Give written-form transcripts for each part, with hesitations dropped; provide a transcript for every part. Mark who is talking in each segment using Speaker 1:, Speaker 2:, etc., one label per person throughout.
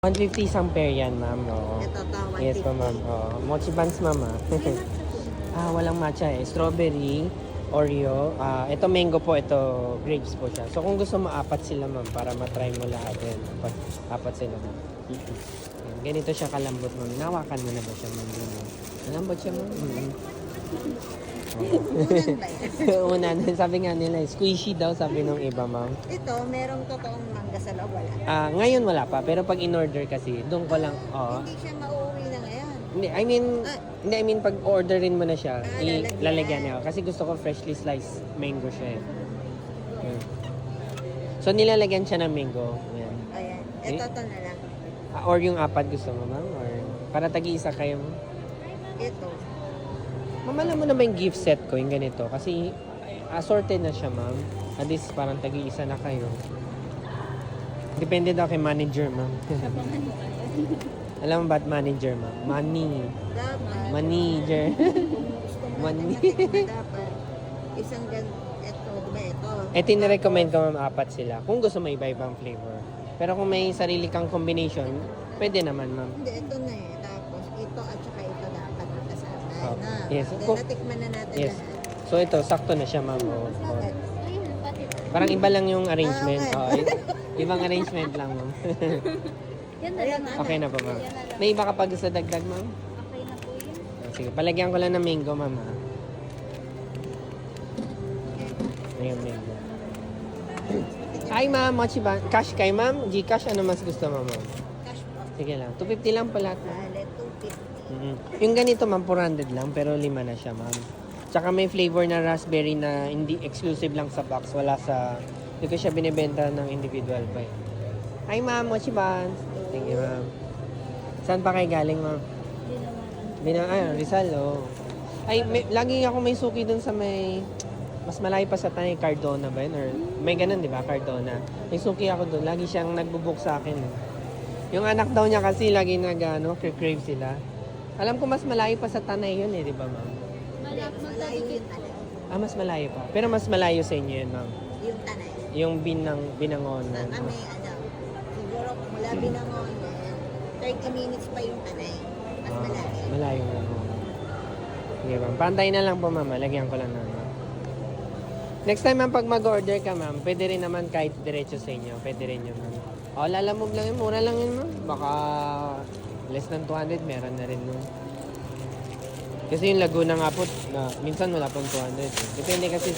Speaker 1: 150 isang pair yan, ma'am. Oo.
Speaker 2: Ito to, 150.
Speaker 1: Yes po, ma'am. Oo. Mochi buns, ma'am. Walang matcha eh. Strawberry, Oreo. Ito mango po, ito grapes po siya. So kung gusto mo, apat sila, ma'am, para matry mo lahat. Yan. Apat sila, ma'am. Yan. Ganito siya kalambot, ma'am. Nawakan mo na ba siya, ma'am? Malambot siya, ma'am.
Speaker 2: Unan ba yan?
Speaker 1: Unan. Sabi nga nila, squishy daw, sabi nung iba, ma'am.
Speaker 2: Ito, merong totoong mangga sa loob, wala.
Speaker 1: Ngayon wala pa, pero pag in-order kasi, doon ko lang,
Speaker 2: Hindi siya mauuwi na ngayon.
Speaker 1: Hindi, I mean pag orderin mo na siya,
Speaker 2: lalagyan.
Speaker 1: lalagyan niya. Kasi gusto ko freshly sliced mango siya eh. Yan. So nilalagyan siya ng mango. Yan.
Speaker 2: Ayan. Ito to na lang.
Speaker 1: Or yung apat gusto mo, ma'am? Or para tagi-isa kayo, ma'am?
Speaker 2: Ito.
Speaker 1: Ma'am, alam mo na ba yung gift set ko, yung ganito? Kasi assorted na siya, ma'am. At least parang tagi-isa na kayo. Depende daw kay manager, ma'am. Alam mo ba't manager, ma'am? Money.
Speaker 2: Dapat.
Speaker 1: Manager.
Speaker 2: Gusto mo
Speaker 1: Money.
Speaker 2: dapat. Isang ito, diba ito?
Speaker 1: Tinirecommend ko, ma'am, apat sila. Kung gusto mo iba-ibang flavor. Pero kung may sarili kang combination, pwede naman, ma'am.
Speaker 2: Hindi, ito na eh. Tapos ito at saka ito dapat magkasama.
Speaker 1: Oh,
Speaker 2: Na.
Speaker 1: yes.
Speaker 2: Then, natikman na natin
Speaker 1: Yes.
Speaker 2: lahat.
Speaker 1: So ito, sakto na siya, ma'am. Oh.
Speaker 2: Bakit?
Speaker 1: Parang iba lang yung arrangement.
Speaker 2: okay.
Speaker 1: Ibang arrangement lang, ma'am.
Speaker 3: Yan na lang.
Speaker 1: Okay na po, ma'am. May iba ka pa gusto dagdag, ma'am?
Speaker 3: Okay na po yun.
Speaker 1: Sige, palagyan ko lang ng mango, ma'am. Ayun, mango. Hi, ma'am. Mochi ba? Cash kay ma'am? Gcash, ano mas gusto mo, ma'am?
Speaker 2: Cash po.
Speaker 1: Sige lang. 250 lang pala.
Speaker 2: Let 250.
Speaker 1: Yung ganito, ma'am, 400 lang. Pero 5 na siya, ma'am. Tsaka may flavor na raspberry na hindi exclusive lang sa box. Wala sa... Hindi ko siya binibenta ng individual pa eh. Hi, ma'am. Mochi buns. Thank you, ma'am. Saan pa kayo galing, ma'am? Rizal, oh. Ay, lagi ako may suki dun sa may... Mas malayo pa sa Tanay, Cardona ba yun? Or may ganun, di ba? Cardona. May suki ako dun. Lagi siyang nagbubook sa akin. Eh. Yung anak daw niya kasi lagi crave sila. Alam ko mas malayo pa sa Tanay yun eh, di ba, ma'am?
Speaker 2: Malayo yung tanay.
Speaker 1: Mas malayo pa. Pero mas malayo sa inyo yun, ma'am.
Speaker 2: Yung tanay.
Speaker 1: Yung binangon.
Speaker 2: Kami, siguro mula Binangon, 30 minutes pa yung tanay. Mas malayo.
Speaker 1: Malayo na. Sige, ma'am. Pantay na lang po, ma'am. Lagyan ko lang na. Next time, ma'am, pag mag-order ka, ma'am, pwede rin naman kahit diretso sa inyo. Pwede rin yun, ma'am. Lalamove lang yun. Mura lang yun, ma'am. Baka less than 200, meron na rin nun. Kasi yung Laguna nga po, minsan wala pang 200. Depende kasi.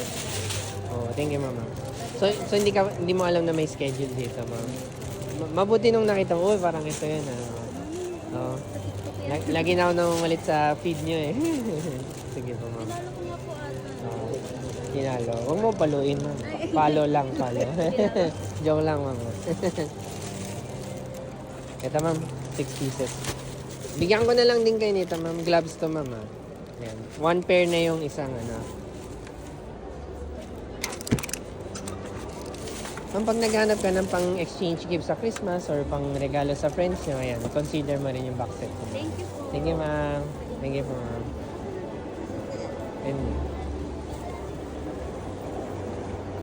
Speaker 1: Thank you, ma'am. So hindi mo alam na may schedule dito, ma'am. Mabuti nung nakita mo, parang ito yun. Lagi na ako namalit sa feed nyo eh. Sige po, ma'am. Kinalo. Huwag mo paluin, ma'am. Follow lang, follow. Joke lang, ma'am. Ito, ma'am. 6 pieces. Bigyan ko na lang din kayo nito, ma'am. Gloves to, ma'am. Ayan. 1 pair na yung isang, Ma'am, pag naghanap ka ng pang-exchange gift sa Christmas or pang-regalo sa friends nyo, ayan, consider mo rin yung box set ko.
Speaker 3: Thank you po.
Speaker 1: Thank you, ma'am. Thank you po, ma'am. And